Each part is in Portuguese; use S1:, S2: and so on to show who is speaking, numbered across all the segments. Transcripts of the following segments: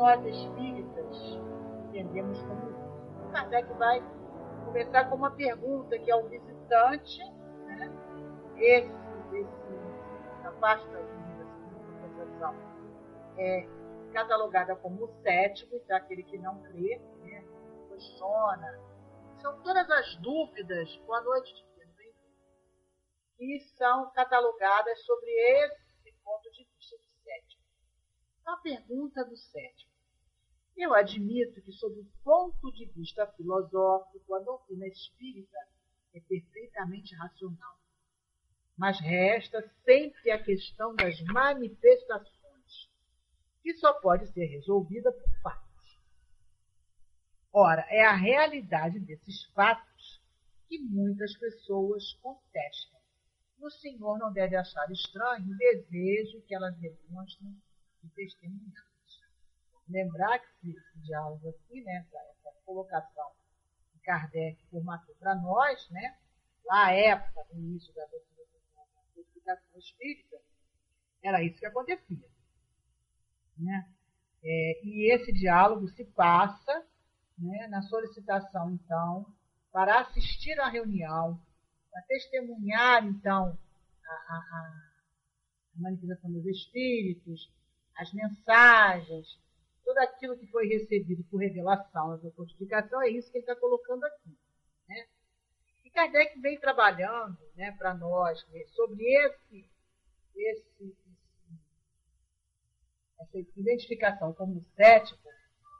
S1: nós espíritas entendemos como isso. Kardec vai começar com uma pergunta que é o visitante, né? Esse na parte da conversação é catalogada como o cético, então aquele que não crê, né? Questiona. São todas as dúvidas, boa noite, que são catalogadas sobre esse ponto de vista do cético. Então, a pergunta do cético. Eu admito que, sob o ponto de vista filosófico, a doutrina espírita é perfeitamente racional. Mas resta sempre a questão das manifestações, que só pode ser resolvida por fatos. Ora, é a realidade desses fatos que muitas pessoas contestam. O senhor não deve achar estranho o desejo que elas demonstram de testemunhar. Lembrar que esse diálogo aqui, né, essa colocação que Kardec formatou para nós, né, lá à época, no início da explicação espírita, era isso que acontecia. Né? E esse diálogo se passa, né, na solicitação, então, para assistir à reunião, para testemunhar, então, a manifestação dos espíritos, as mensagens, tudo aquilo que foi recebido por revelação da codificação, é isso que ele está colocando aqui. Né? E Kardec vem trabalhando, né, para nós, né, sobre essa identificação como cético,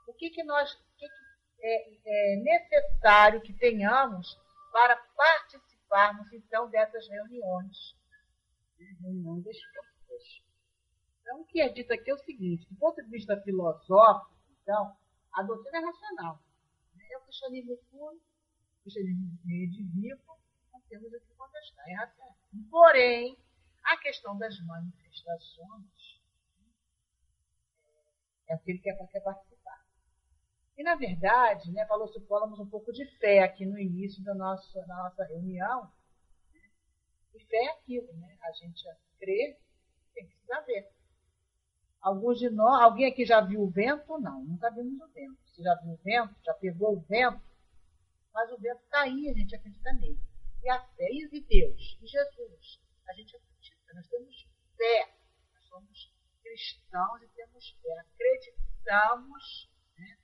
S1: o que é necessário que tenhamos para participarmos, então, dessas reuniões espíritas. Então, o que é dito aqui é o seguinte: do ponto de vista filosófico, então, a doutrina é racional. É o cristianismo puro, o cristianismo redivivo, não temos o que contestar, é racional. Porém, a questão das manifestações é o que ele quer participar. E, na verdade, né, falamos um pouco de fé aqui no início da nossa reunião. Né? E fé é aquilo, né? A gente crê, tem que precisar ver. Alguns de nós, alguém aqui já viu o vento? Não, nunca vimos o vento. Você já viu o vento? Já pegou o vento? Mas o vento está aí, a gente acredita nele. E a fé, e Deus, e Jesus, a gente acredita, nós temos fé. Nós somos cristãos e temos fé. Acreditamos, né,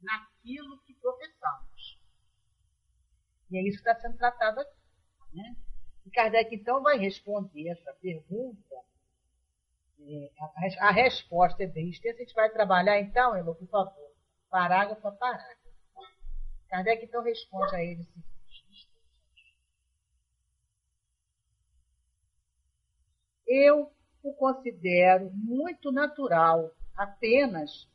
S1: naquilo que professamos. E é isso que está sendo tratado aqui. Né? E Kardec, então, vai responder essa pergunta. A resposta é bem extensa. A gente vai trabalhar, então, Elo, por favor, parágrafo a parágrafo. Kardec, então, responde a ele o seguinte: eu o considero muito natural, apenas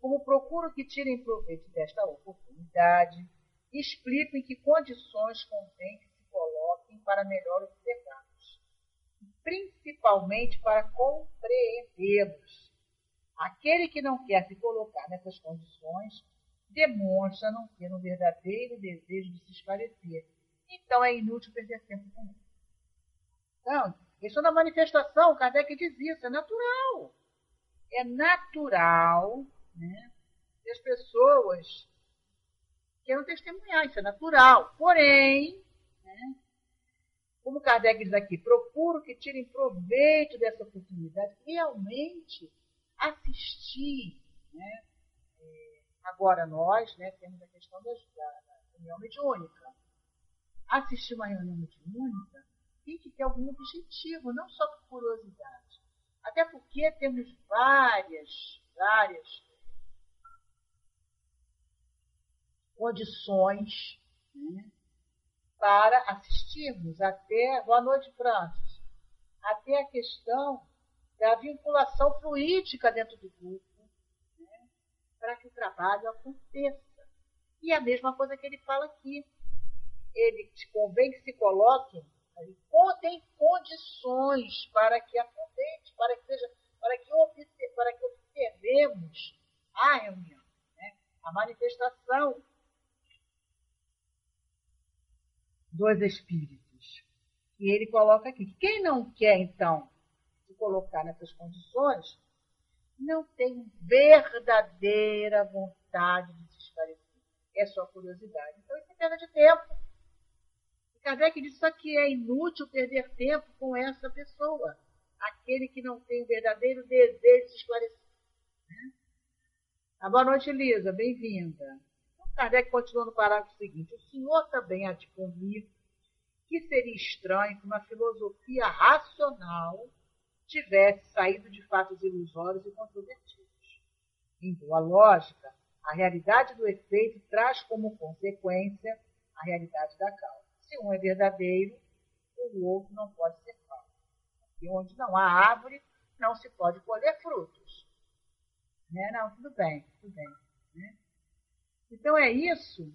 S1: como procuro que tirem proveito desta oportunidade, explico em que condições convém que se coloquem para melhor observá-los, principalmente para compreendê-los. Aquele que não quer se colocar nessas condições demonstra não ter um verdadeiro desejo de se esclarecer. Então é inútil perder tempo com ele. Então, questão da manifestação, Kardec diz isso, é natural. É natural, né, que as pessoas queiram testemunhar, isso é natural. Porém, né, como Kardec diz aqui, procuro que tirem proveito dessa oportunidade, realmente assistir. Né? Agora nós, né, temos a questão da reunião mediúnica. Assistir uma reunião mediúnica tem que ter algum objetivo, não só por curiosidade. Até porque temos várias condições, né, para assistirmos até, boa noite, Francis, até a questão da vinculação fluídica dentro do grupo, né, para que o trabalho aconteça. E a mesma coisa que ele fala aqui. Ele convém que se coloquem, tem condições para que aconteça, para que observemos a reunião, né, a manifestação dos espíritos. E ele coloca aqui que quem não quer, então, se colocar nessas condições, não tem verdadeira vontade de se esclarecer. É só curiosidade. Então, isso é perda de tempo. E Kardec disse isso aqui, é inútil perder tempo com essa pessoa. Aquele que não tem o verdadeiro desejo de se esclarecer. Boa noite, Elisa. Bem-vinda. Então, Kardec continua no parágrafo seguinte. O senhor também há de convir que seria estranho que uma filosofia racional tivesse saído de fatos ilusórios e controvertidos. Em boa lógica, a realidade do efeito traz como consequência a realidade da causa. Se um é verdadeiro, o outro não pode ser falso. Porque onde não há árvore, não se pode colher frutos. Né? Não, tudo bem, tudo bem. Né? Então é isso.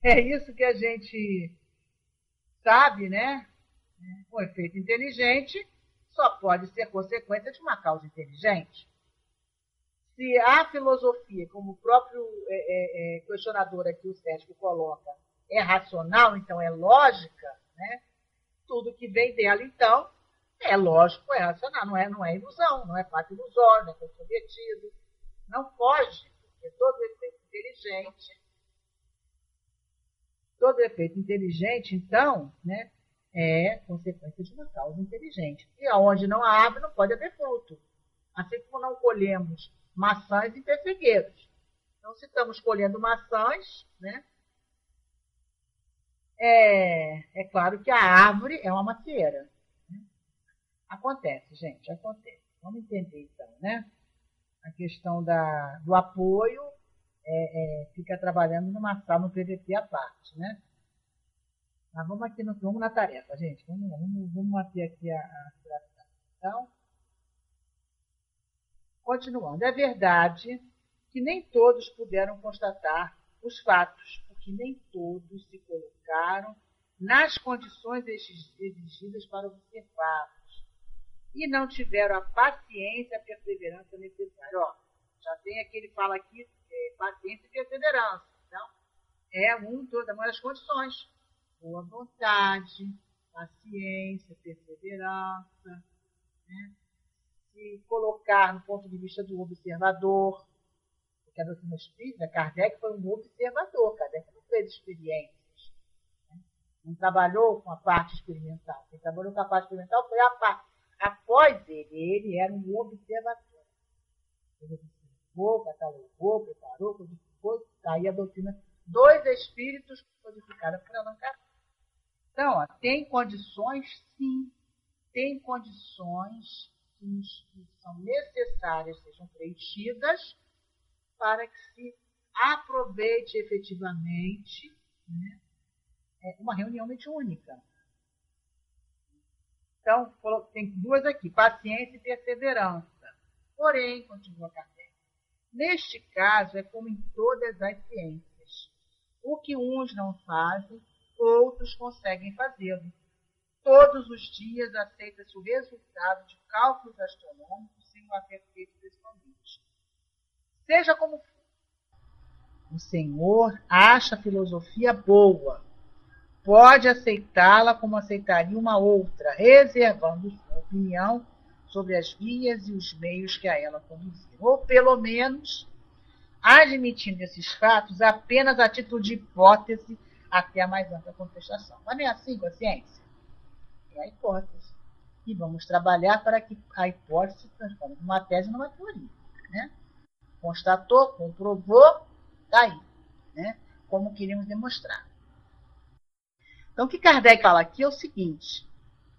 S1: É isso que a gente sabe, né? O efeito inteligente só pode ser consequência de uma causa inteligente. Se a filosofia, como o próprio questionador aqui, o cético, coloca, é racional, então é lógica, né? Tudo que vem dela, então, é lógico, é racional, não é ilusão, não é fato ilusório, não é comprometido. Não pode, porque todo efeito inteligente, então, né, é consequência de uma causa inteligente. E aonde não há árvore, não pode haver fruto. Assim como não colhemos maçãs em pessegueiros. Então, se estamos colhendo maçãs, né, é claro que a árvore é uma macieira. Né? Acontece, gente, acontece. Vamos entender, então, né? A questão do apoio fica trabalhando numa sala, no PVP à parte, né? Mas vamos na tarefa, gente. Vamos manter aqui a situação. Então, continuando. É verdade que nem todos puderam constatar os fatos, porque nem todos se colocaram nas condições exigidas para observá-los e não tiveram a paciência e a perseverança necessária. Ó, já tem aqui, ele fala aqui, paciência e perseverança. Então, é uma das condições. Boa vontade, paciência, perseverança, né? Se colocar no ponto de vista do observador, porque a doutrina espírita, Kardec foi um observador, Kardec não fez experiências, né? Não trabalhou com a parte experimental. Quem trabalhou com a parte experimental foi a parte. Após ele era um observador. Ele observou, catalogou, preparou, codificou, daí a doutrina dos espíritos codificada por Allan Kardec. Então, ó, tem condições, sim, tem condições que são necessárias, sejam preenchidas, para que se aproveite efetivamente, né, uma reunião mediúnica. Então, tem duas aqui, paciência e perseverança. Porém, continua Kardec, neste caso é como em todas as ciências. O que uns não fazem, outros conseguem fazê-lo. Todos os dias aceita-se o resultado de cálculos astronômicos sem o haver feito pessoalmente. Seja como for, o Senhor acha a filosofia boa. Pode aceitá-la como aceitaria uma outra, reservando sua opinião sobre as vias e os meios que a ela conduziram. Ou, pelo menos, admitindo esses fatos apenas a título de hipótese até a mais ampla contestação. Mas não é assim com a ciência? É a hipótese. E vamos trabalhar para que a hipótese se transforme numa tese numa teoria. Né? Constatou, comprovou, está aí. Né? Como queríamos demonstrar. Então, o que Kardec fala aqui é o seguinte,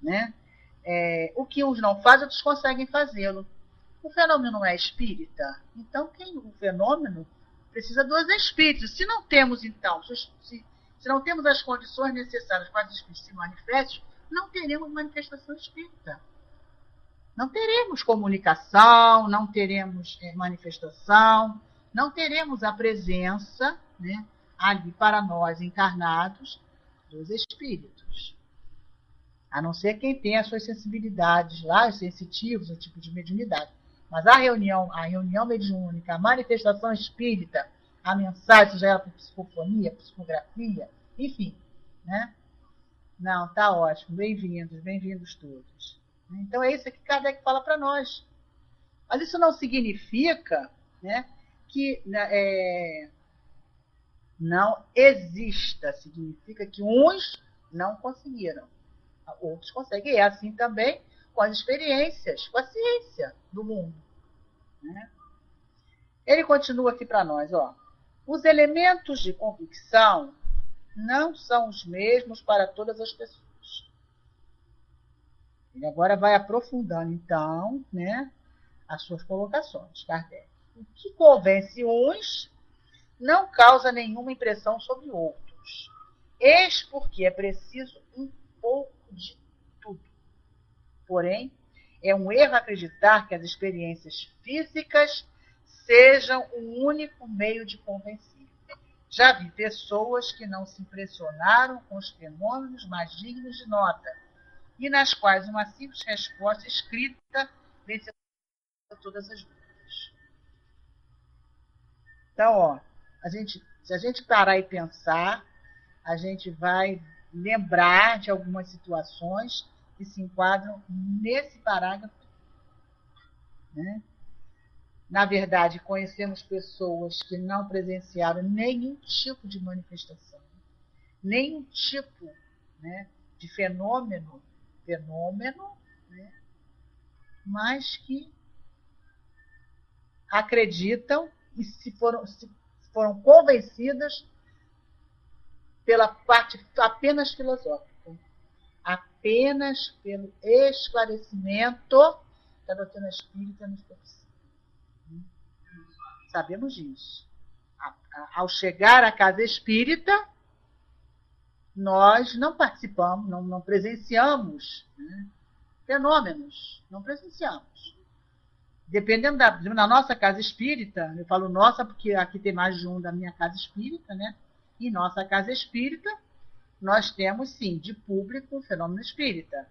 S1: né? O que uns não fazem, outros conseguem fazê-lo. O fenômeno não é espírita, então o fenômeno precisa dos espíritos. Se não temos, então, se não temos as condições necessárias para que os espíritos se manifestem, não teremos manifestação espírita. Não teremos comunicação, não teremos manifestação, não teremos a presença, né, ali para nós encarnados, dos espíritos. A não ser quem tem as suas sensibilidades lá, os sensitivos, o tipo de mediunidade. Mas a reunião mediúnica, a manifestação espírita, a mensagem, seja ela por psicofonia, psicografia, enfim, né? Não, tá ótimo. Bem-vindos todos. Então é isso que Kardec fala para nós. Mas isso não significa, né, que não exista. Significa que uns não conseguiram, outros conseguem. É assim também com as experiências, com a ciência do mundo, né? Ele continua aqui para nós, ó. Os elementos de convicção não são os mesmos para todas as pessoas. Ele agora vai aprofundando, então, né, as suas colocações, Kardec. O que convence uns não causa nenhuma impressão sobre outros. Eis porque é preciso um pouco de tudo. Porém, é um erro acreditar que as experiências físicas sejam o único meio de convencer. Já vi pessoas que não se impressionaram com os fenômenos mais dignos de nota e nas quais uma simples resposta escrita venceu todas as dúvidas. Então, ó, se a gente parar e pensar, a gente vai lembrar de algumas situações que se enquadram nesse parágrafo, né? Na verdade, conhecemos pessoas que não presenciaram nenhum tipo de manifestação, nenhum tipo, né, de fenômeno, né, mas que acreditam e se foram convencidas pela parte apenas filosófica, apenas pelo esclarecimento da doutrina espírita nos profecia. Sabemos disso. Ao chegar à casa espírita, nós não participamos, não presenciamos, né, fenômenos, não presenciamos. Dependendo da nossa casa espírita, eu falo nossa porque aqui tem mais de um da minha casa espírita, né? Em nossa casa espírita, nós temos, sim, de público o fenômeno espírita,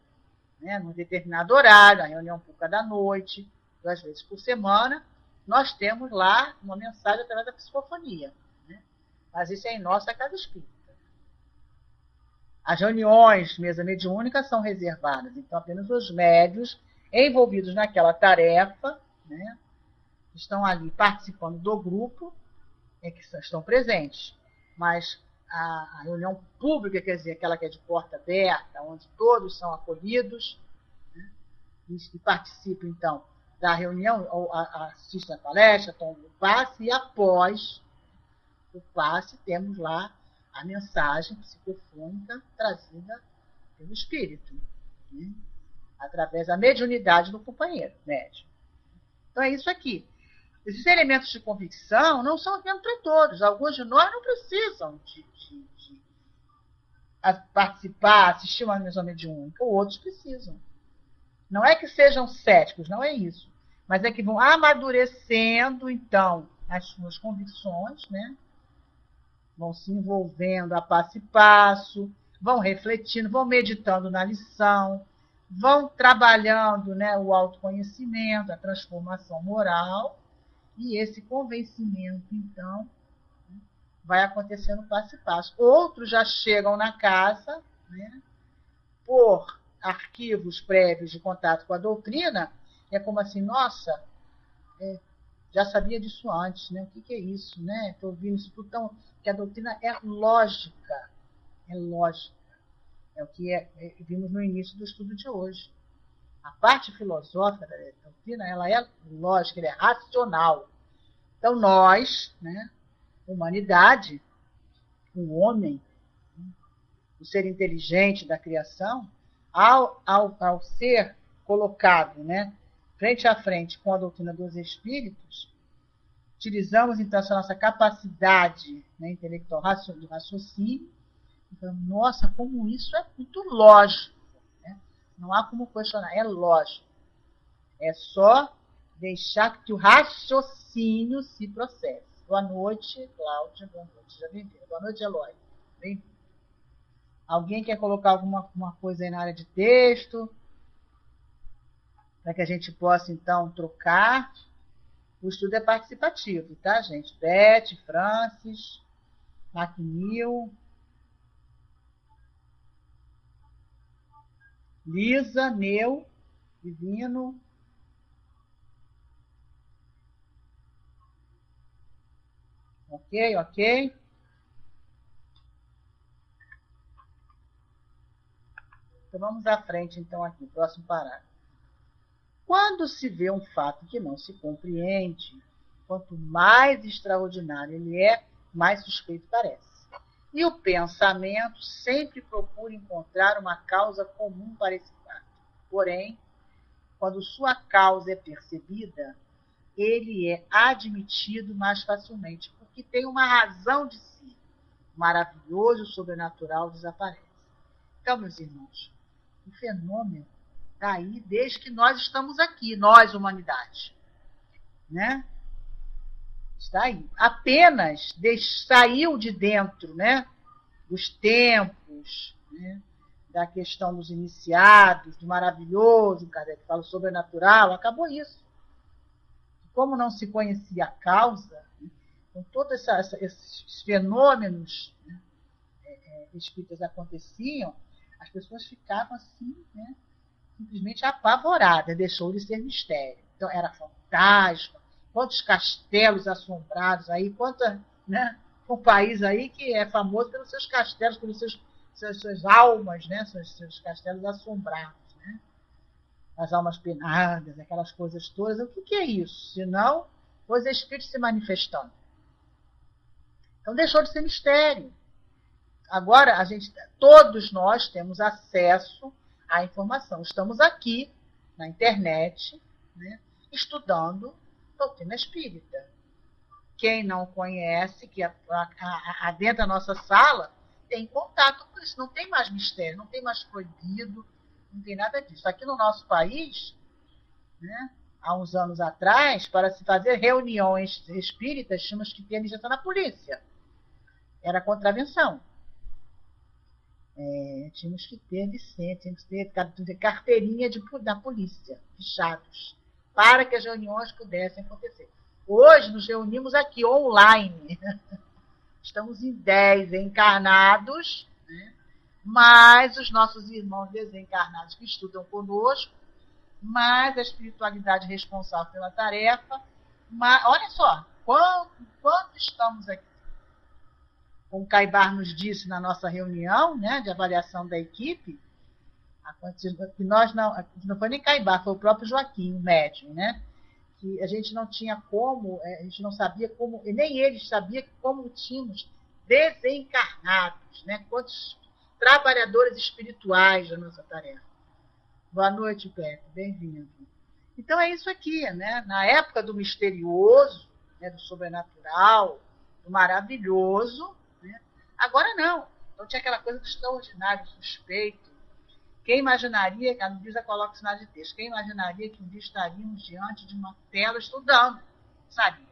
S1: né? Num determinado horário, a reunião pública da noite, 2 vezes por semana, nós temos lá uma mensagem através da psicofonia, né? Mas isso é em nossa casa espírita. As reuniões, mesa mediúnica, são reservadas, então apenas os médios envolvidos naquela tarefa, né, estão ali participando do grupo, que estão presentes. Mas a reunião pública, quer dizer, aquela que é de porta aberta, onde todos são acolhidos, né, e participam, então, da reunião, ou assistem à palestra, tomam o passe, e após o passe temos lá a mensagem psicofônica trazida pelo espírito, né, através da mediunidade do companheiro médium. Então é isso aqui. Esses elementos de convicção não são mesmo para todos. Alguns de nós não precisam de participar, assistir uma missão mediúnica, outros precisam. Não é que sejam céticos, não é isso. Mas é que vão amadurecendo, então, as suas convicções, né? Vão se envolvendo a passo e passo, vão refletindo, vão meditando na lição, vão trabalhando, né, o autoconhecimento, a transformação moral, e esse convencimento, então, vai acontecendo passo a passo. Outros já chegam na casa, né, por arquivos prévios de contato com a doutrina, é como assim, nossa, já sabia disso antes, né? O que é isso, né? Estou ouvindo isso tudo tão... que a doutrina é lógica, é lógica. É o que vimos no início do estudo de hoje. A parte filosófica da doutrina, ela é lógica, ela é racional. Então nós, né, humanidade, o homem, o ser inteligente da criação, ao ser colocado, né, frente a frente com a doutrina dos espíritos, utilizamos então essa nossa capacidade, né, intelectual do raciocínio. Então, nossa, como isso é muito lógico, né? Não há como questionar, é lógico. É só deixar que o raciocínio se processe. Boa noite, Cláudia. Boa noite, já bem-vinda. Boa noite, Eloy. Bem-vinda. Alguém quer colocar alguma coisa aí na área de texto? Para que a gente possa, então, trocar. O estudo é participativo, tá, gente? Beth, Francis, Macnil. Lisa, Neu, Divino. Ok, ok. Então vamos à frente, então, aqui, próximo parágrafo. Quando se vê um fato que não se compreende, quanto mais extraordinário ele é, mais suspeito parece. E o pensamento sempre procura encontrar uma causa comum para esse fato. Porém, quando sua causa é percebida, ele é admitido mais facilmente, porque tem uma razão de si. O maravilhoso sobrenatural desaparece. Então, meus irmãos, o fenômeno está aí desde que nós estamos aqui, nós, humanidade. Né? Está aí. Apenas saiu de dentro, né, dos tempos, né, da questão dos iniciados, do maravilhoso, Kardec fala sobrenatural, acabou isso. Como não se conhecia a causa, né, com todos esses fenômenos, né, espíritas aconteciam, as pessoas ficavam assim, né, simplesmente apavoradas, deixou de ser mistério. Então, era fantasma, quantos castelos assombrados aí, quanta, né, um país aí que é famoso pelos seus castelos, pelos suas almas, né, seus castelos assombrados, né, as almas penadas, aquelas coisas todas. O que é isso? Senão, os espíritos se manifestando. Então, deixou de ser mistério. Agora, todos nós temos acesso à informação. Estamos aqui, na internet, né, estudando doutrina espírita. Quem não conhece, que adentra a nossa sala, tem contato com isso. Não tem mais mistério, não tem mais proibido, não tem nada disso. Aqui no nosso país, né, há uns anos atrás, para se fazer reuniões espíritas, tínhamos que ter a iniciação na polícia. Era contravenção. Tínhamos que ter licença, tínhamos que ter carteirinha da polícia, fichados, para que as reuniões pudessem acontecer. Hoje nos reunimos aqui online. Estamos em 10 encarnados, né? Mais os nossos irmãos desencarnados que estudam conosco, mais a espiritualidade responsável pela tarefa. Mas, olha só, quanto estamos aqui. Como o Caibar nos disse na nossa reunião, né, de avaliação da equipe, que nós não foi nem Caibar, foi o próprio Joaquim, o médium, né, que a gente não tinha como, a gente não sabia como, e nem eles sabiam como tínhamos desencarnados, né, quantos trabalhadores espirituais da nossa tarefa. Boa noite, Pepe, bem-vindo. Então é isso aqui, né, na época do misterioso, né, do sobrenatural, do maravilhoso, né? Agora não. Então tinha aquela coisa do extraordinário, suspeito. Quem imaginaria, que a Luísa coloca o sinal de texto, quem imaginaria que um dia estaríamos diante de uma tela estudando? Sabia.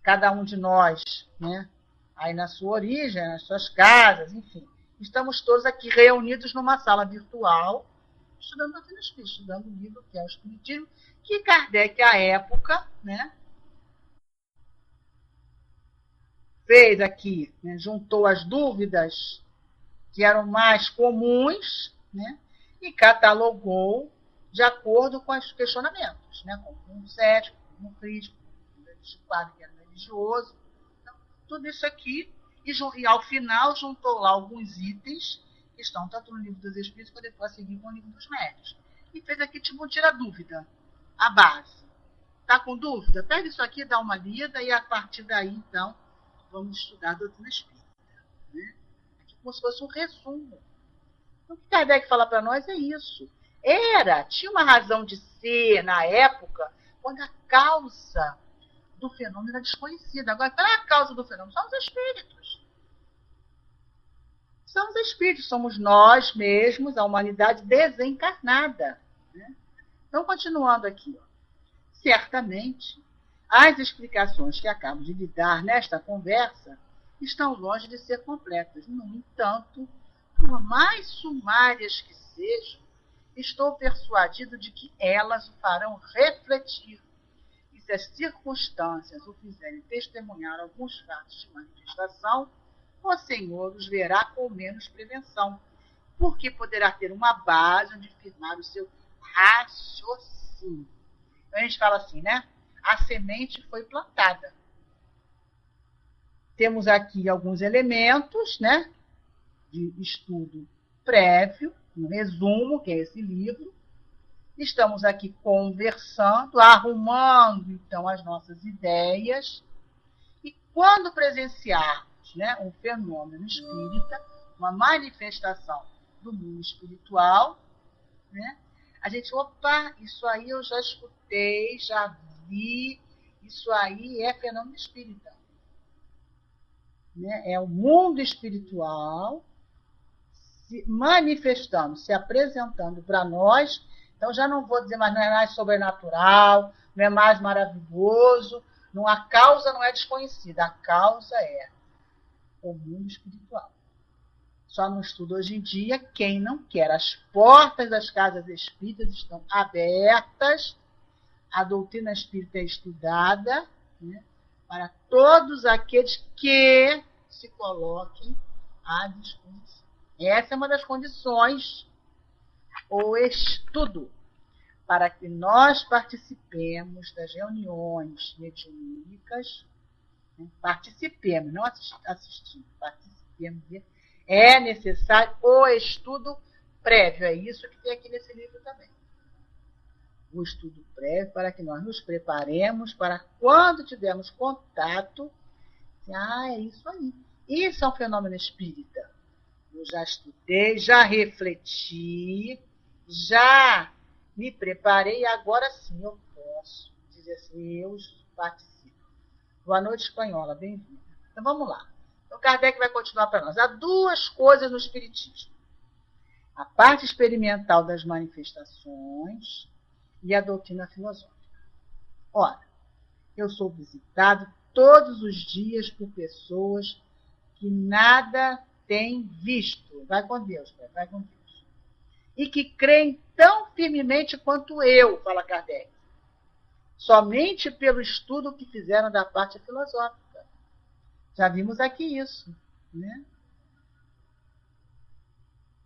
S1: Cada um de nós, né, aí na sua origem, nas suas casas, enfim. Estamos todos aqui reunidos numa sala virtual, estudando doutrina espírita, estudando o livro que é o Espiritismo, que Kardec, à época, né, fez aqui, né, juntou as dúvidas que eram mais comuns, né, e catalogou de acordo com os questionamentos, né, como um cético, como um crítico, um quadro que era religioso. Então, tudo isso aqui, e ao final juntou lá alguns itens que estão tanto no livro dos Espíritos quanto depois a seguir com o livro dos Médiuns. E fez aqui tipo tira dúvida, a base. Está com dúvida? Pega isso aqui, dá uma lida e a partir daí, então, vamos estudar a doutrina espírita. Né? Aqui como se fosse um resumo. Então, o que Kardec fala para nós é isso. Tinha uma razão de ser na época, quando a causa do fenômeno era desconhecida. Agora, qual é a causa do fenômeno? São os espíritos. São os espíritos, somos nós mesmos, a humanidade desencarnada. Né? Então, continuando aqui. Ó. Certamente, as explicações que acabo de lhe dar nesta conversa estão longe de ser completas. No entanto, por mais sumárias que sejam, estou persuadido de que elas o farão refletir. E se as circunstâncias o fizerem testemunhar alguns fatos de manifestação, o Senhor os verá com menos prevenção, porque poderá ter uma base onde firmar o seu raciocínio. Então a gente fala assim, né? A semente foi plantada. Temos aqui alguns elementos, né, de estudo prévio, um resumo, que é esse livro. Estamos aqui conversando, arrumando, então, as nossas ideias. E quando presenciarmos, né, um fenômeno espírita, uma manifestação do mundo espiritual, né, a gente, opa, isso aí eu já escutei, já vi, isso aí é fenômeno espírita. Né? É o mundo espiritual se manifestando, se apresentando para nós. Então, já não vou dizer, mas não é mais sobrenatural, não é mais maravilhoso, não, a causa não é desconhecida, a causa é o mundo espiritual. Só não estuda hoje em dia quem não quer. As portas das casas espíritas estão abertas, a doutrina espírita é estudada, né, para todos aqueles que se coloquem à disposição. Essa é uma das condições, o estudo, para que nós participemos das reuniões mediúnicas, né, participemos, não assistimos, participemos. É necessário o estudo prévio, é isso que tem aqui nesse livro também. O estudo prévio para que nós nos preparemos para quando tivermos contato, é isso aí. Isso é um fenômeno espírita. Eu já estudei, já refleti, já me preparei e agora sim eu posso dizer assim, eu participo. Boa noite, espanhola, bem-vinda. Então vamos lá. Então Kardec vai continuar para nós. Há duas coisas no espiritismo. A parte experimental das manifestações e a doutrina filosófica. Ora, eu sou visitado todos os dias por pessoas que nada têm visto. Vai com Deus, vai com Deus. E que creem tão firmemente quanto eu, fala Kardec, somente pelo estudo que fizeram da parte filosófica. Já vimos aqui isso, né?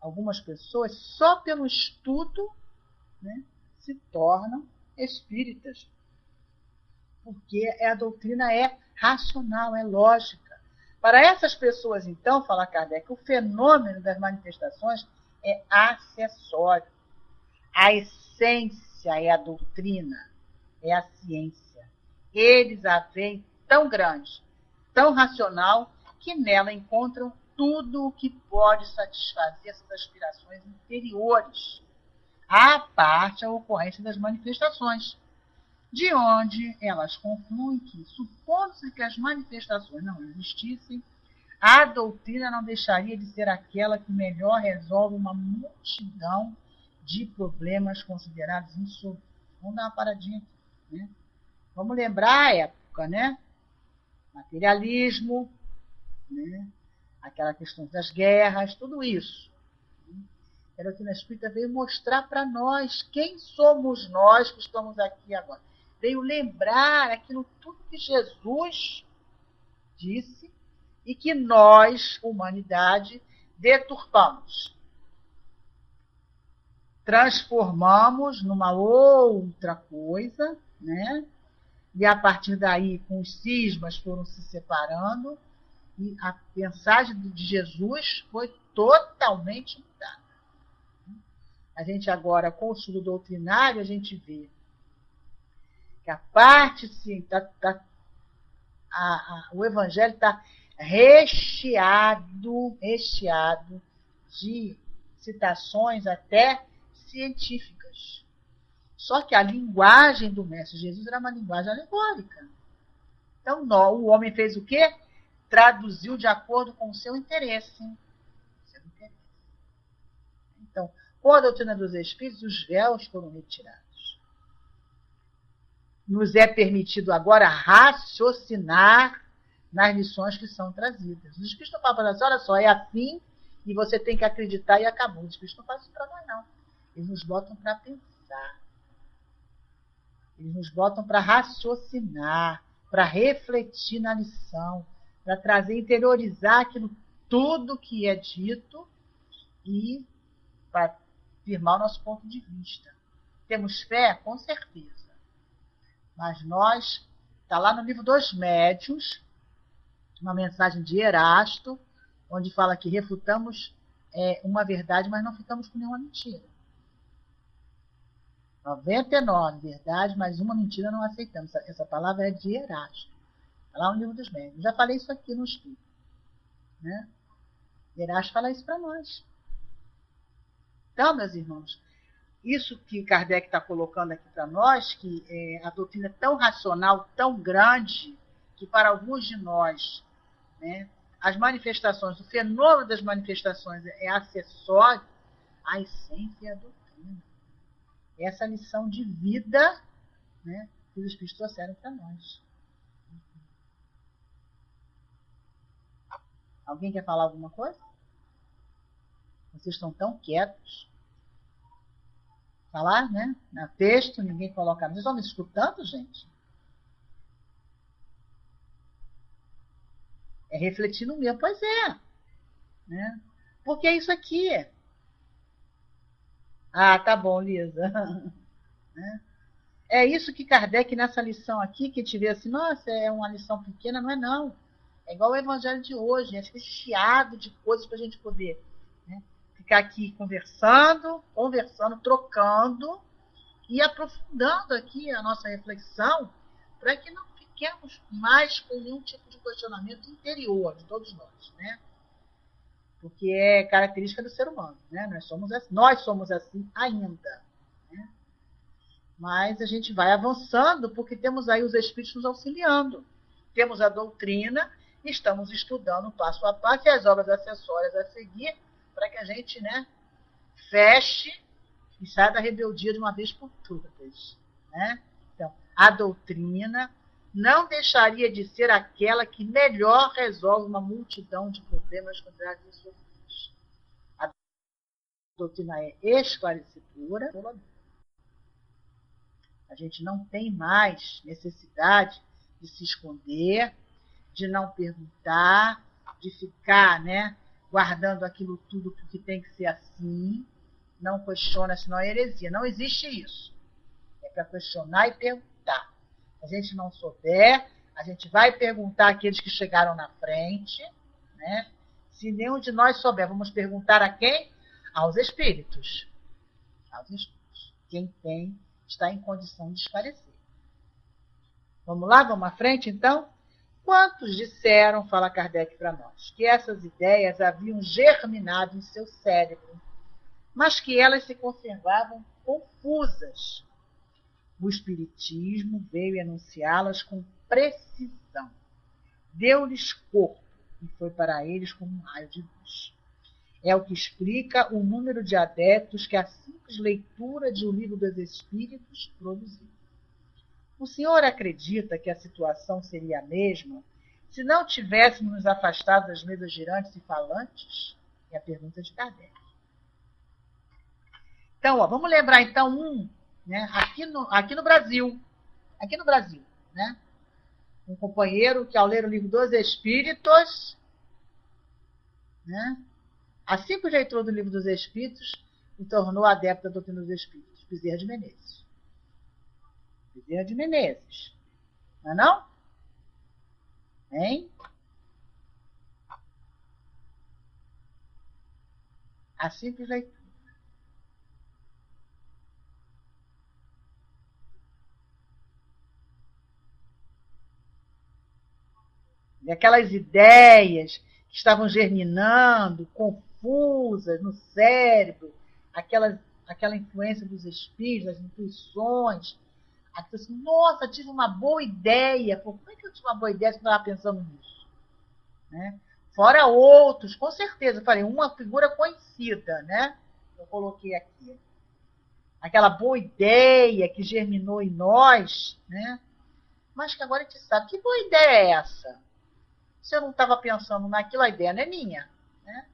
S1: Algumas pessoas, só pelo estudo, né, se tornam espíritas. Porque a doutrina é racional, é lógica. Para essas pessoas, então, fala Kardec, o fenômeno das manifestações é acessório. A essência é a doutrina, é a ciência. Eles a veem tão grande, tão racional, que nela encontram tudo o que pode satisfazer essas aspirações interiores, à parte a ocorrência das manifestações, de onde elas concluem que, supondo-se que as manifestações não existissem, a doutrina não deixaria de ser aquela que melhor resolve uma multidão de problemas considerados insolúveis. Vamos dar uma paradinha aqui, né? Vamos lembrar a época, né? Materialismo, né? Aquela questão das guerras, tudo isso. A doutrina espírita veio mostrar para nós quem somos nós que estamos aqui agora. Veio lembrar aquilo tudo que Jesus disse e que nós, humanidade, deturpamos. Transformamos numa outra coisa, né? E a partir daí, com os cismas, foram se separando e a mensagem de Jesus foi totalmente mudada. A gente agora, com o estudo doutrinário, a gente vê que a parte, sim, o Evangelho está recheado de citações até científicas. Só que a linguagem do Mestre Jesus era uma linguagem alegórica. Então, o homem fez o quê? Traduziu de acordo com o seu interesse. Então, com a doutrina dos Espíritos, os véus foram retirados. Nos é permitido agora raciocinar nas lições que são trazidas. Os Espíritos não falam assim, olha só, é assim e você tem que acreditar e acabou. Os Espíritos não fazem isso para nós, não. Eles nos botam para pensar. Eles nos botam para raciocinar, para refletir na lição, para trazer, interiorizar aquilo tudo que é dito e para firmar o nosso ponto de vista. Temos fé? Com certeza. Mas nós, está lá no livro dos Médiuns, uma mensagem de Erasto, onde fala que refutamos uma verdade, mas não ficamos com nenhuma mentira. 99 verdades, mas uma mentira não aceitamos. Essa palavra é de Erasto. Está lá no livro dos Médiuns. Já falei isso aqui no estudo. Né? Erasto fala isso para nós. Então, meus irmãos, isso que Kardec está colocando aqui para nós, que a doutrina é tão racional, tão grande, que para alguns de nós, né, as manifestações, o fenômeno das manifestações é acessório, a essência é a doutrina. Essa lição de vida, né, que os Espíritos trouxeram para nós. Alguém quer falar alguma coisa? Vocês estão tão quietos. Falar, né? No texto, ninguém coloca. Vocês estão me escutando, gente? É refletir no meu. Pois é. Né? Porque é isso aqui. Ah, tá bom, Lisa. Né? É isso que Kardec, nessa lição aqui, que te vê assim, nossa, é uma lição pequena, não é não. É igual o evangelho de hoje, é recheado de coisas para a gente poder, né, ficar aqui conversando, trocando e aprofundando aqui a nossa reflexão para que não fiquemos mais com nenhum tipo de questionamento interior de todos nós, né? Porque é característica do ser humano, né? Nós somos assim ainda, né? Mas a gente vai avançando porque temos aí os Espíritos nos auxiliando. Temos a doutrina, estamos estudando passo a passo e as obras acessórias a seguir para que a gente, né, feche e saia da rebeldia de uma vez por todas. Né? Então, a doutrina não deixaria de ser aquela que melhor resolve uma multidão de problemas considerados insolutos. A doutrina é esclarecedora. A gente não tem mais necessidade de se esconder, de não perguntar, de ficar, né, guardando aquilo tudo porque tem que ser assim. Não questiona, senão é heresia. Não existe isso. É para questionar e perguntar. Se a gente não souber, a gente vai perguntar àqueles que chegaram na frente. Né? Se nenhum de nós souber, vamos perguntar a quem? Aos espíritos. Aos espíritos. Quem tem, está em condição de esclarecer. Vamos lá? Vamos à frente, então? Quantos disseram, fala Kardec para nós, que essas ideias haviam germinado em seu cérebro, mas que elas se conservavam confusas? O Espiritismo veio enunciá-las com precisão. Deu-lhes corpo e foi para eles como um raio de luz. É o que explica o número de adeptos que a simples leitura de O Livro dos Espíritos produziu. O senhor acredita que a situação seria a mesma se não tivéssemos nos afastado das mesas girantes e falantes? É a pergunta de Kardec. Então, vamos lembrar então né, aqui no Brasil, né, um companheiro que ao ler o Livro dos Espíritos, né, a simples leitura do Livro dos Espíritos, se tornou adepto da doutrina dos Espíritos, Bezerra de Menezes. Bezerra de Menezes. Não é não? Hein? A simples leitura. E aquelas ideias que estavam germinando, confusas no cérebro, aquela influência dos espíritos, das intuições. Aí você assim, nossa, tive uma boa ideia. Pô, como é que eu tive uma boa ideia se eu estava pensando nisso? Né? Fora outros, com certeza. Eu falei, uma figura conhecida, né? Eu coloquei aqui. Aquela boa ideia que germinou em nós, né? Mas que agora a gente sabe, que boa ideia é essa? Se eu não estava pensando naquilo, a ideia não é minha. Né?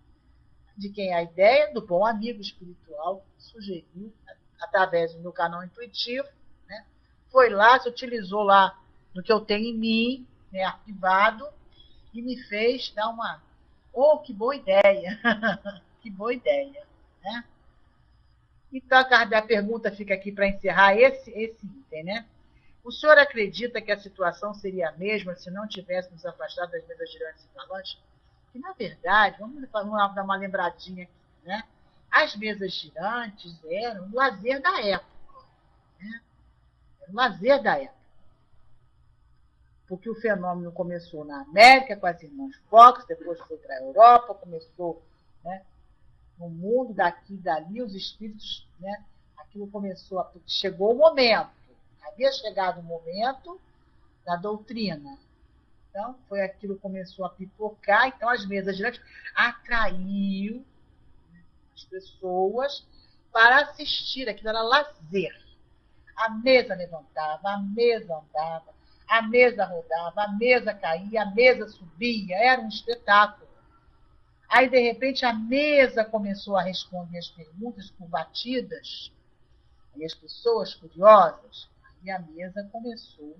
S1: De quem é a ideia? Do bom amigo espiritual que sugeriu, através do meu canal intuitivo, né? Foi lá, se utilizou lá no que eu tenho em mim, né, arquivado, e me fez dar uma... Oh, que boa ideia! Que boa ideia! Né? Então, a pergunta fica aqui para encerrar esse item, né? O senhor acredita que a situação seria a mesma se não tivéssemos afastado das mesas girantes e falantes? Que, na verdade, vamos dar uma lembradinha aqui, né? As mesas girantes eram o lazer da época, né? Era o lazer da época. Porque o fenômeno começou na América com as irmãs Fox, depois foi para a Europa, começou, né, no mundo daqui e dali, os espíritos, né, aquilo começou, chegou o momento, havia chegado o momento da doutrina. Então, foi aquilo que começou a pipocar, então as mesas girantes atraiu as pessoas para assistir, aquilo era lazer. A mesa levantava, a mesa andava, a mesa rodava, a mesa caía, a mesa subia, era um espetáculo. Aí, de repente, a mesa começou a responder as perguntas por batidas, e as pessoas curiosas, aí a mesa começou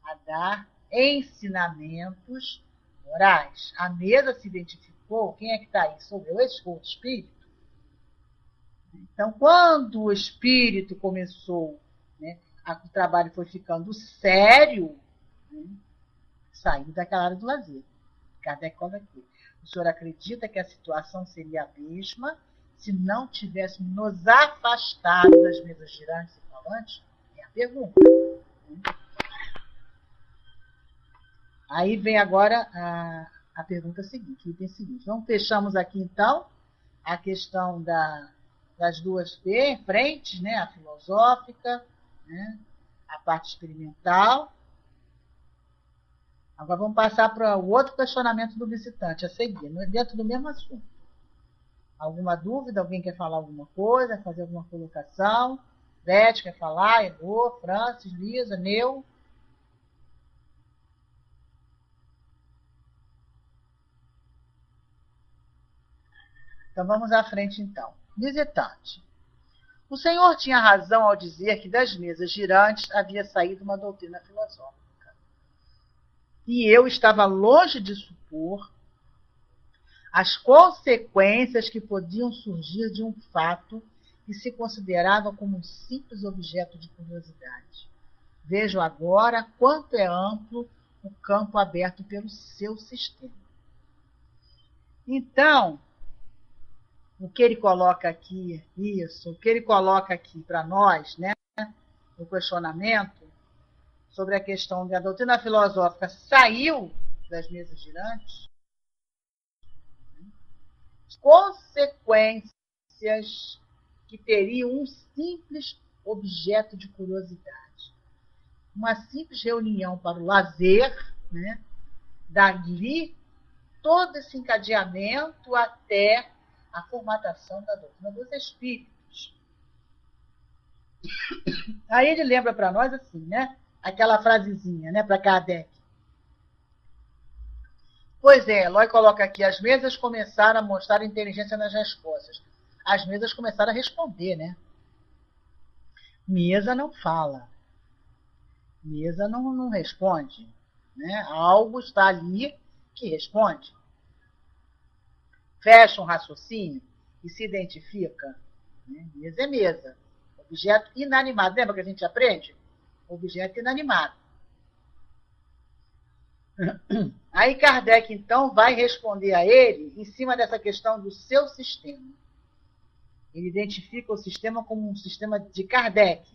S1: a dar ensinamentos morais. A mesa se identificou, quem é que está aí? Sou eu, esse outro espírito. Então, quando o espírito começou, né, o trabalho foi ficando sério, né, saiu daquela área do lazer. Kardec coloca aqui. O senhor acredita que a situação seria a mesma se não tivéssemos nos afastado das mesas girantes e falantes? É a pergunta. Aí vem agora a pergunta seguinte, o item seguinte. Então, fechamos aqui, então, a questão das duas frentes, né? A filosófica, né? A parte experimental. Agora vamos passar para o outro questionamento do visitante, a seguir, dentro do mesmo assunto. Alguma dúvida? Alguém quer falar alguma coisa? Fazer alguma colocação? Beth quer falar? Elô, Francis, Lisa, Neu? Então vamos à frente, então. Visitante. O senhor tinha razão ao dizer que das mesas girantes havia saído uma doutrina filosófica. E eu estava longe de supor as consequências que podiam surgir de um fato que se considerava como um simples objeto de curiosidade. Vejo agora quanto é amplo o campo aberto pelo seu sistema. Então, o que ele coloca aqui, o que ele coloca aqui para nós, né, no questionamento, sobre a questão da doutrina filosófica saiu das mesas girantes, consequências que teriam um simples objeto de curiosidade. Uma simples reunião para o lazer, né? Dali todo esse encadeamento até a formatação da doutrina dos espíritos. Aí ele lembra para nós assim, né? Aquela frasezinha, né, para Kardec. Pois é, Eloy coloca aqui, as mesas começaram a mostrar inteligência nas respostas. As mesas começaram a responder, né? Mesa não fala. Mesa não responde. Né? Algo está ali que responde. Fecha um raciocínio e se identifica. Né? Mesa é mesa. Objeto inanimado. Lembra que a gente aprende? Objeto inanimado. Aí Kardec, então, vai responder a ele em cima dessa questão do seu sistema. Ele identifica o sistema como um sistema de Kardec.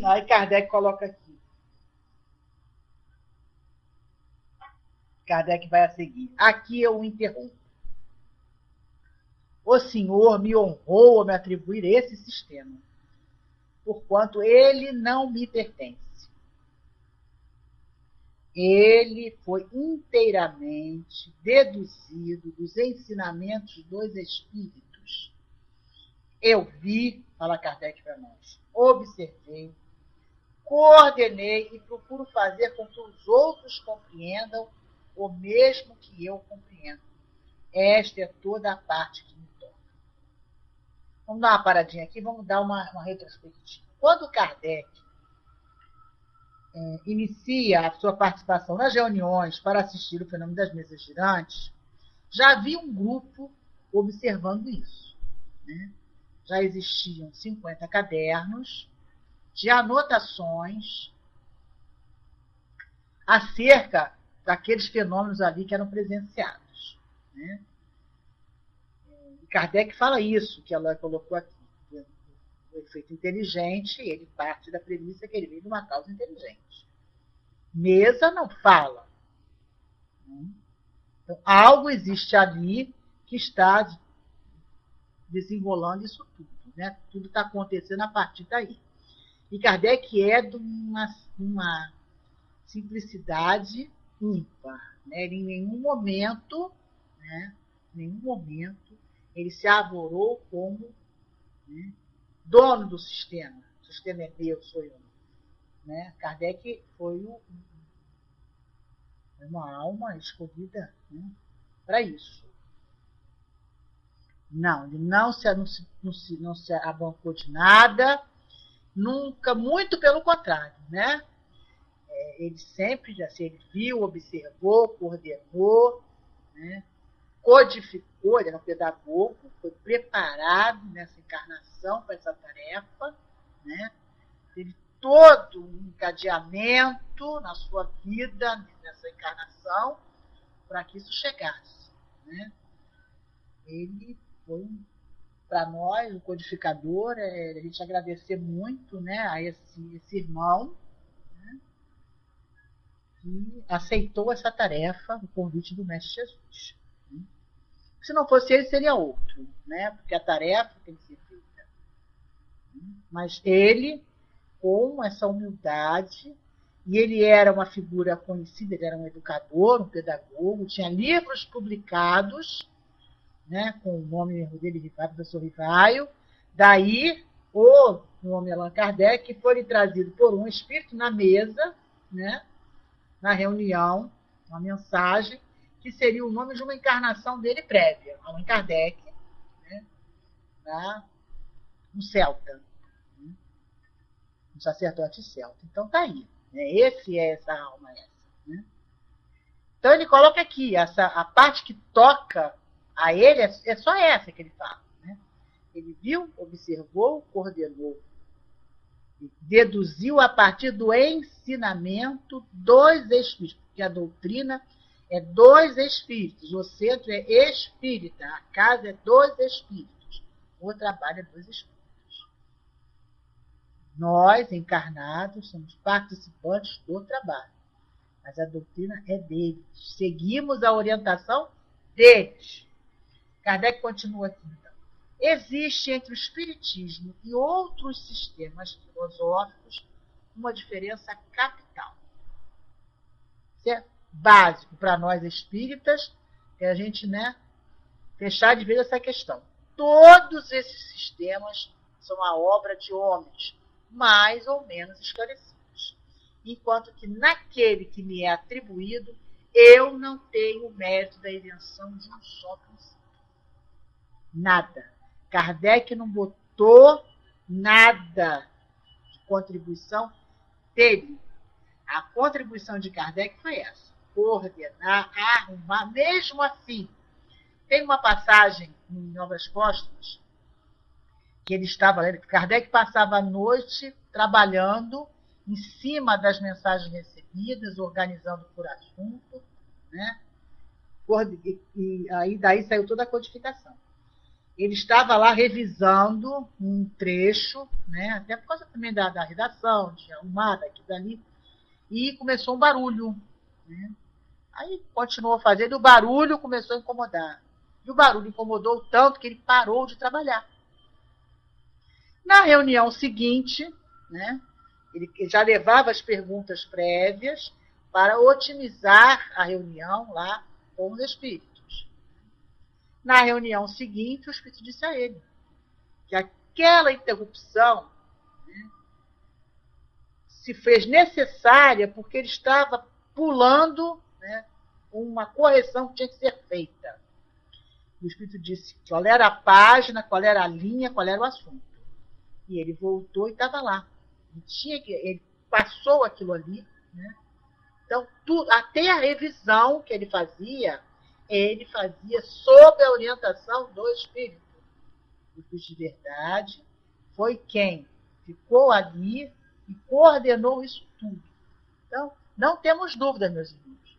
S1: Aí Kardec coloca aqui. Kardec vai a seguir. Aqui eu o interrompo. O senhor me honrou a me atribuir esse sistema, porquanto ele não me pertence. Ele foi inteiramente deduzido dos ensinamentos dos espíritos. Eu vi, fala Kardec para nós, observei, coordenei e procuro fazer com que os outros compreendam o mesmo que eu compreendo. Esta é toda a parte que me toca. Vamos dar uma paradinha aqui, vamos dar uma retrospectiva. Quando Kardec inicia a sua participação nas reuniões para assistir o fenômeno das mesas girantes, já havia um grupo observando isso. Né? já existiam 50 cadernos de anotações acerca daqueles fenômenos ali que eram presenciados, né? E Kardec fala isso, que ela colocou aqui. O efeito inteligente, ele parte da premissa que ele veio de uma causa inteligente. Mesa não fala. Então, algo existe ali que está desenrolando isso tudo, né? Tudo está acontecendo a partir daí. E Kardec é de uma simplicidade ímpar, né? Ele, em nenhum momento, né? Nenhum momento ele se arvorou como, né, dono do sistema. O sistema é meu, sou eu. Né? Kardec foi uma alma escolhida, né, para isso. Não, ele não se abancou de nada, nunca, muito pelo contrário, né? Ele sempre, assim, ele viu, observou, coordenou, né? Codificou, ele era um pedagogo, foi preparado nessa encarnação para essa tarefa, né? Teve todo um encadeamento na sua vida, nessa encarnação, para que isso chegasse, né? Ele foi, para nós, o codificador, a gente agradecer muito, né, a esse irmão, né, que aceitou essa tarefa, o convite do Mestre Jesus. Né? Se não fosse ele, seria outro, né, porque a tarefa tem que ser feita. Mas ele, com essa humildade, e ele era uma figura conhecida, ele era um educador, um pedagogo, tinha livros publicados, né, com o nome dele, professor Rivaio. Daí, o nome Allan Kardec foi trazido por um espírito na mesa, né, na reunião, uma mensagem, que seria o nome de uma encarnação dele prévia, Allan Kardec, né, um celta, né, um sacerdote celta. Então, tá aí. Né, essa alma. Né? Então, ele coloca aqui, a parte que toca a ele é só essa que ele fala. Né? Ele viu, observou, coordenou, deduziu a partir do ensinamento dos espíritos, porque a doutrina é dos espíritos, o centro é espírita, a casa é dos espíritos, o trabalho é dos espíritos. Nós, encarnados, somos participantes do trabalho, mas a doutrina é deles. Seguimos a orientação deles. Kardec continua aqui, então. Existe entre o espiritismo e outros sistemas filosóficos uma diferença capital. Isso é básico para nós espíritas, que a gente, né, fechar de vez essa questão. Todos esses sistemas são a obra de homens, mais ou menos esclarecidos. Enquanto que naquele que me é atribuído, eu não tenho o mérito da invenção de um só princípio. Nada. Kardec não botou nada de contribuição dele. A contribuição de Kardec foi essa: coordenar, arrumar, mesmo assim. Tem uma passagem em Obras Póstumas que ele estava lendo, que Kardec passava a noite trabalhando em cima das mensagens recebidas, organizando por assunto, né? E aí daí saiu toda a codificação. Ele estava lá revisando um trecho, né, até por causa também da redação, de arrumar daqui e dali, e começou um barulho. Né? Aí continuou fazendo, e o barulho começou a incomodar. E o barulho incomodou tanto que ele parou de trabalhar. Na reunião seguinte, né, ele já levava as perguntas prévias para otimizar a reunião lá com os espíritos. Na reunião seguinte, o espírito disse a ele que aquela interrupção, né, se fez necessária porque ele estava pulando, né, uma correção que tinha que ser feita. O espírito disse qual era a página, qual era a linha, qual era o assunto. E ele voltou e estava lá. Ele passou aquilo ali. Né? Então, até a revisão que ele fazia sob a orientação do espírito. O Cristo de verdade foi quem ficou ali e coordenou isso tudo. Então, não temos dúvida, meus irmãos.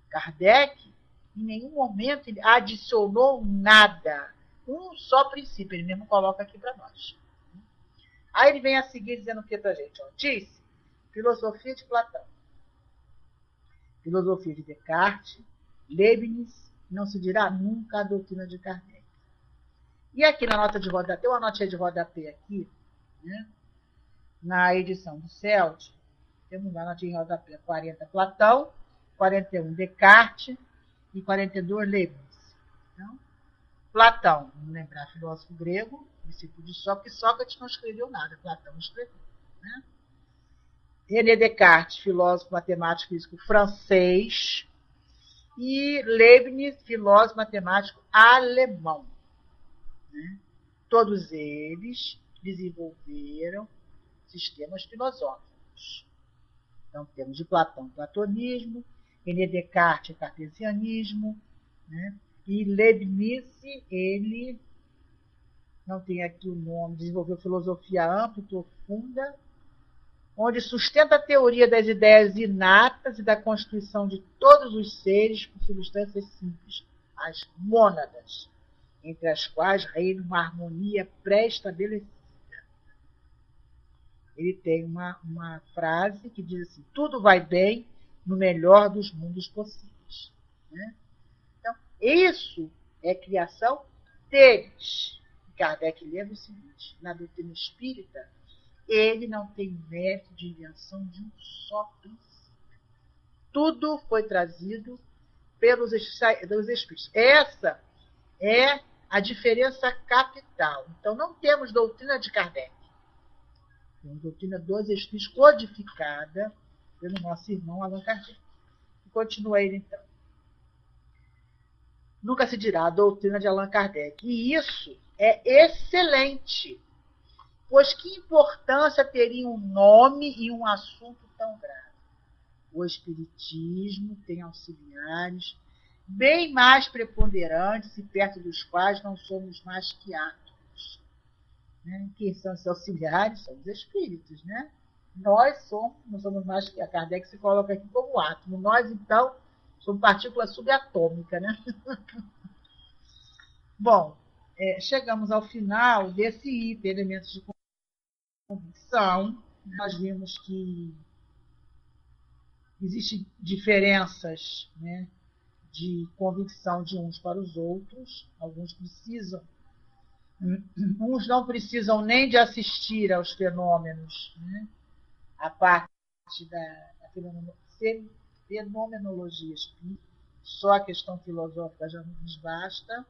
S1: Kardec, em nenhum momento, ele adicionou nada. Um só princípio, ele mesmo coloca aqui para nós. Aí ele vem a seguir dizendo o que para a gente? Ó, disse, filosofia de Platão, filosofia de Descartes, Leibniz, não se dirá nunca a doutrina de Kardec. E aqui na nota de rodapé, tem uma notinha de rodapé aqui, né? Na edição do CELT, temos uma notinha de rodapé 40 Platão, 41 Descartes e 42 Leibniz. Então, Platão, vamos lembrar, filósofo grego, discípulo de Sócrates, Sócrates não escreveu nada, Platão escreveu. Né? René Descartes, filósofo, matemático, físico francês, e Leibniz, filósofo, matemático alemão. Né? Todos eles desenvolveram sistemas filosóficos. Então, temos de Platão, platonismo, René Descartes, cartesianismo, né? E Leibniz, ele não tem aqui o nome, desenvolveu filosofia ampla e profunda, onde sustenta a teoria das ideias inatas e da constituição de todos os seres por substâncias simples, as mônadas, entre as quais reina uma harmonia pré-estabelecida. Ele tem uma frase que diz assim, tudo vai bem no melhor dos mundos possíveis. Né? Então, isso é criação deles. Kardec lembra o seguinte, na doutrina espírita, ele não tem mérito de invenção de um só princípio. Tudo foi trazido pelos espíritos. Essa é a diferença capital. Então, não temos doutrina de Kardec. Temos doutrina dos espíritos codificada pelo nosso irmão Allan Kardec. E continua ele, então. Nunca se dirá a doutrina de Allan Kardec. E isso é excelente. Pois que importância teria um nome e um assunto tão grave? O Espiritismo tem auxiliares bem mais preponderantes e perto dos quais não somos mais que átomos. Né? Quem são os auxiliares? São os espíritos. Né? Nós não somos mais que a Kardec se coloca aqui como átomo. Nós, então, somos partícula subatômica. Né? Bom, chegamos ao final desse item, elementos de convicção. Nós vimos que existem diferenças, né, de convicção de uns para os outros. Alguns uns não precisam nem de assistir aos fenômenos, né, a parte da fenomenologia espírita, só a questão filosófica já nos basta.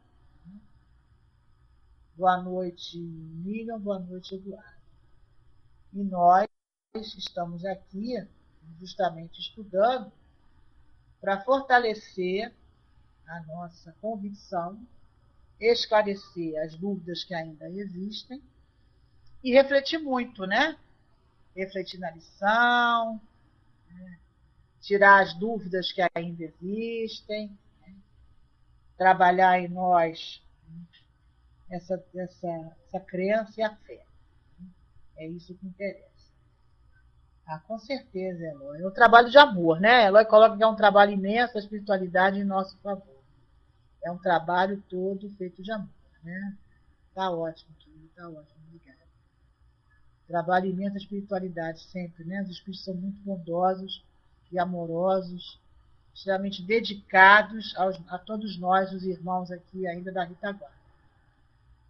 S1: Boa noite, Miriam, boa noite, Eduardo. E nós estamos aqui justamente estudando para fortalecer a nossa convicção, esclarecer as dúvidas que ainda existem e refletir muito, né? Refletir na lição, né? Tirar as dúvidas que ainda existem, né? Trabalhar em nós essa crença e a fé. É isso que interessa. Ah, com certeza, Eloy. É um trabalho de amor, né? Eloy coloca que é um trabalho imenso, a espiritualidade em nosso favor. É um trabalho todo feito de amor, né? Tá ótimo, querido, tá ótimo, obrigada. Trabalho imenso a espiritualidade sempre, né? Os espíritos são muito bondosos e amorosos, extremamente dedicados a todos nós, os irmãos aqui ainda da Ritaguarda.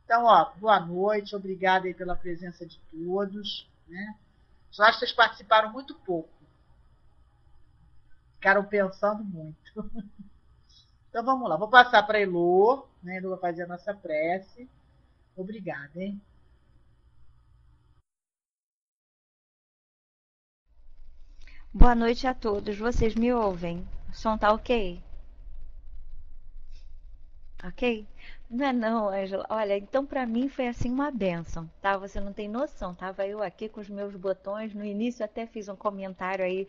S1: Então, boa noite, obrigada aí pela presença de todos, né? Só acho que vocês participaram muito pouco. Ficaram pensando muito. Então, vamos lá. Vou passar para a Elô, né? Elô vai fazer a nossa prece. Obrigada, hein?
S2: Boa noite a todos. Vocês me ouvem? O som tá ok? Ok? Não é não, Ângela. Olha, então para mim foi assim uma bênção, tá? Você não tem noção. Tava eu aqui com os meus botões. No início até fiz um comentário aí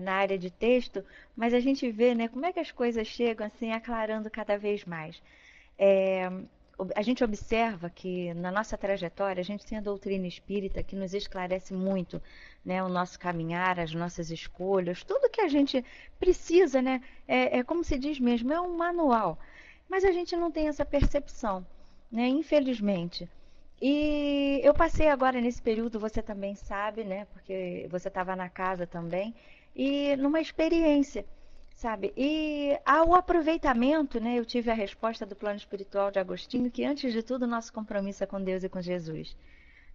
S2: na área de texto, mas a gente vê, né, como é que as coisas chegam assim, aclarando cada vez mais. É, a gente observa que na nossa trajetória a gente tem a doutrina espírita que nos esclarece muito, né, o nosso caminhar, as nossas escolhas, tudo que a gente precisa, né, é como se diz mesmo, é um manual. Mas a gente não tem essa percepção, né, infelizmente. E eu passei agora nesse período, você também sabe, né, porque você estava na casa também, e numa experiência, sabe? E ao aproveitamento, né, eu tive a resposta do plano espiritual de Agostinho, que antes de tudo o nosso compromisso é com Deus e com Jesus,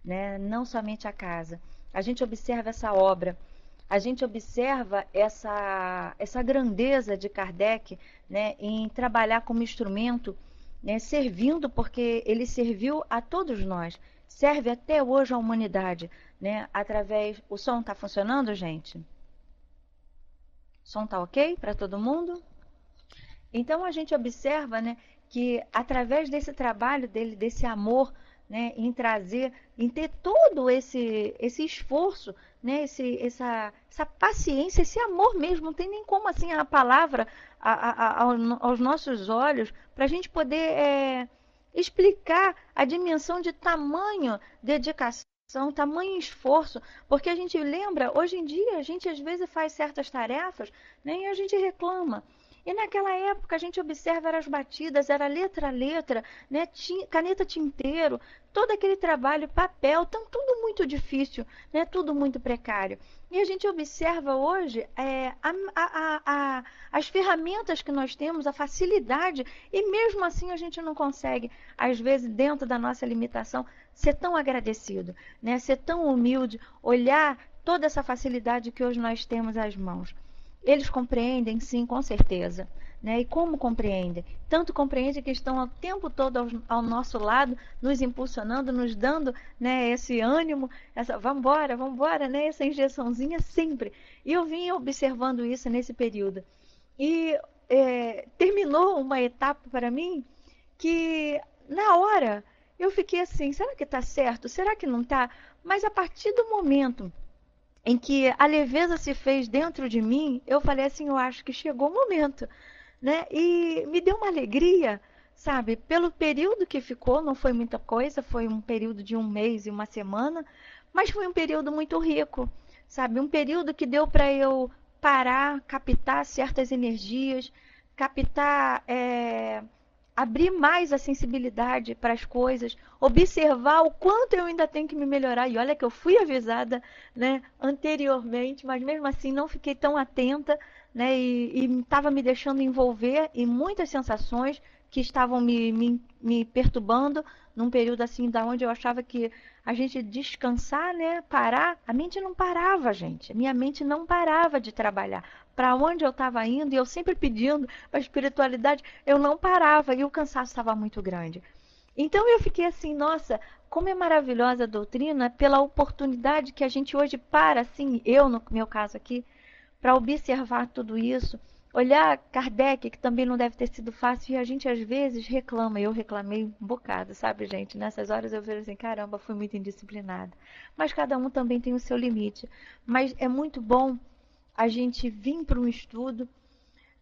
S2: né? Não somente a casa. A gente observa essa obra, a gente observa essa grandeza de Kardec, né, em trabalhar como instrumento, né, servindo, porque ele serviu a todos nós, serve até hoje à humanidade, né, através... O som está funcionando, gente? O som está ok para todo mundo? Então a gente observa, né, que através desse trabalho dele, desse amor, né, em trazer, em ter todo esse esforço, né, essa paciência, esse amor mesmo, não tem nem como assim a palavra aos nossos olhos para a gente poder explicar a dimensão de tamanho dedicação, tamanho esforço, porque a gente lembra, hoje em dia, a gente às vezes faz certas tarefas, né, e a gente reclama. E naquela época a gente observa era as batidas, era letra a letra, né, caneta tinteiro, todo aquele trabalho, papel, tudo muito difícil, né, tudo muito precário. E a gente observa hoje as ferramentas que nós temos, a facilidade, e mesmo assim a gente não consegue, às vezes, dentro da nossa limitação, ser tão agradecido, né, ser tão humilde, olhar toda essa facilidade que hoje nós temos às mãos. Eles compreendem, sim, com certeza. Né? E como compreendem? Tanto compreendem que estão o tempo todo ao nosso lado, nos impulsionando, nos dando, né, esse ânimo, essa vambora, vambora, né, essa injeçãozinha sempre. E eu vim observando isso nesse período. E terminou uma etapa para mim que, na hora, eu fiquei assim, será que está certo? Será que não está? Mas a partir do momento em que a leveza se fez dentro de mim, eu falei assim, eu acho que chegou o momento, né? E me deu uma alegria, sabe? Pelo período que ficou, não foi muita coisa, foi um período de 1 mês e 1 semana, mas foi um período muito rico, sabe? Um período que deu para eu parar, captar certas energias, captar... abrir mais a sensibilidade para as coisas, observar o quanto eu ainda tenho que me melhorar. E olha que eu fui avisada, né, anteriormente, mas mesmo assim não fiquei tão atenta, né, e estava me deixando envolver em muitas sensações que estavam me perturbando num período assim da onde eu achava que a gente descansar, né, parar, a mente não parava, gente. Minha mente não parava de trabalhar. Para onde eu estava indo, e eu sempre pedindo para a espiritualidade, eu não parava e o cansaço estava muito grande. Então eu fiquei assim, nossa, como é maravilhosa a doutrina pela oportunidade que a gente hoje para, assim, eu no meu caso aqui, para observar tudo isso, olhar Kardec, que também não deve ter sido fácil, e a gente às vezes reclama, eu reclamei um bocado, sabe, gente? Nessas horas eu vejo assim, caramba, fui muito indisciplinada. Mas cada um também tem o seu limite. Mas é muito bom a gente vir para um estudo,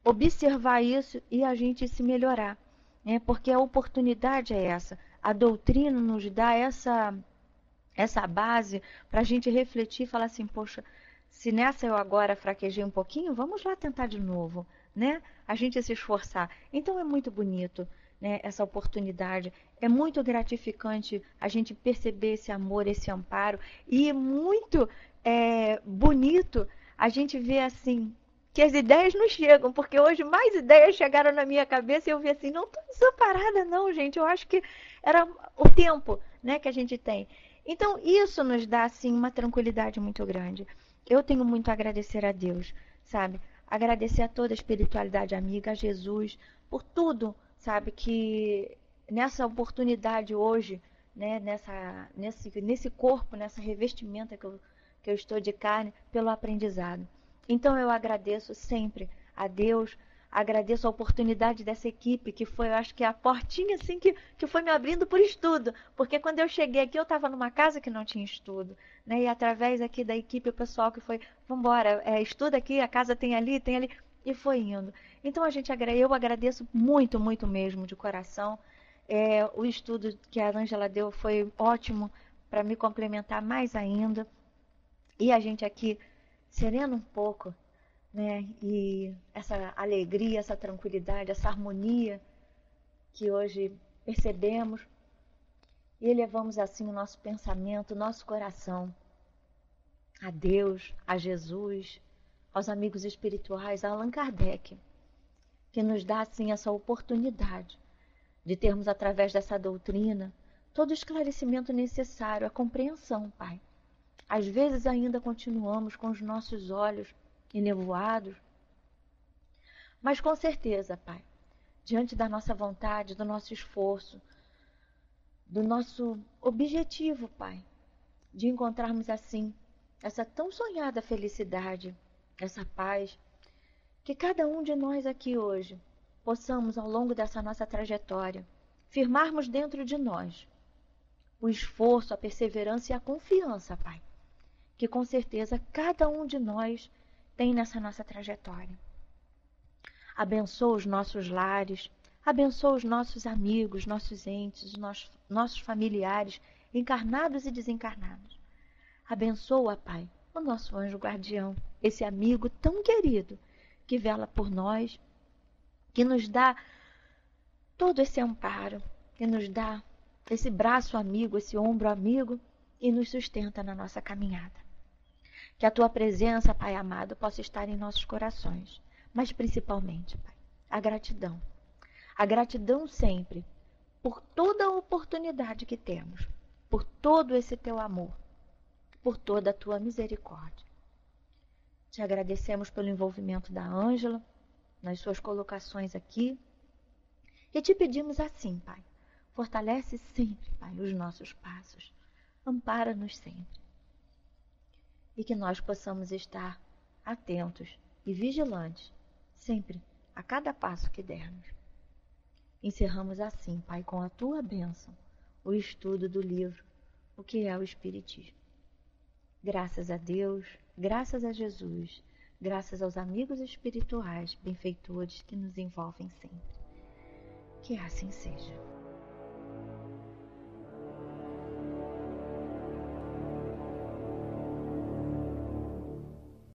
S2: observar isso e a gente se melhorar, né? Porque a oportunidade é essa. A doutrina nos dá essa base para a gente refletir e falar assim, poxa, se nessa eu agora fraquejei um pouquinho, vamos lá tentar de novo, né? A gente se esforçar. Então é muito bonito, né, essa oportunidade. É muito gratificante a gente perceber esse amor, esse amparo. E é muito bonito a gente ver assim, que as ideias não chegam, porque hoje mais ideias chegaram na minha cabeça e eu vi assim, não estou desamparada não, gente. Eu acho que era o tempo, né, que a gente tem. Então isso nos dá assim uma tranquilidade muito grande. Eu tenho muito a agradecer a Deus, sabe? Agradecer a toda a espiritualidade amiga, a Jesus, por tudo, sabe? Que nessa oportunidade hoje, né? Nesse corpo, nessa revestimenta que eu estou de carne, pelo aprendizado. Então eu agradeço sempre a Deus, agradeço a oportunidade dessa equipe, que foi, eu acho que a portinha assim que foi me abrindo por estudo. Porque quando eu cheguei aqui, eu estava numa casa que não tinha estudo. Né? E através aqui da equipe, o pessoal que foi, vamos embora, estuda aqui, a casa tem ali, e foi indo. Então eu agradeço muito, muito mesmo, de coração. O estudo que a Ângela deu foi ótimo para me complementar mais ainda. E a gente aqui serena um pouco, né? E essa alegria, essa tranquilidade, essa harmonia que hoje percebemos e elevamos assim o nosso pensamento, o nosso coração a Deus, a Jesus, aos amigos espirituais, a Allan Kardec, que nos dá assim essa oportunidade de termos através dessa doutrina todo o esclarecimento necessário, a compreensão, Pai. Às vezes ainda continuamos com os nossos olhos enevoados, mas com certeza, Pai, diante da nossa vontade, do nosso esforço, do nosso objetivo, Pai, de encontrarmos assim essa tão sonhada felicidade, essa paz, que cada um de nós aqui hoje possamos, ao longo dessa nossa trajetória, firmarmos dentro de nós o esforço, a perseverança e a confiança, Pai, que com certeza cada um de nós tem nessa nossa trajetória. Abençoa os nossos lares, abençoa os nossos amigos, nossos entes, nossos familiares, encarnados e desencarnados. Abençoa, Pai, o nosso anjo guardião, esse amigo tão querido que vela por nós, que nos dá todo esse amparo, que nos dá esse braço amigo, esse ombro amigo e nos sustenta na nossa caminhada. Que a Tua presença, Pai amado, possa estar em nossos corações, mas principalmente, Pai, a gratidão. A gratidão sempre por toda a oportunidade que temos, por todo esse Teu amor, por toda a Tua misericórdia. Te agradecemos pelo envolvimento da Ângela, nas suas colocações aqui, e te pedimos assim, Pai, fortalece sempre, Pai, os nossos passos, ampara-nos sempre, e que nós possamos estar atentos e vigilantes, sempre, a cada passo que dermos. Encerramos assim, Pai, com a Tua bênção, o estudo do livro, O que é o Espiritismo. Graças a Deus, graças a Jesus, graças aos amigos espirituais, benfeitores que nos envolvem sempre. Que assim seja.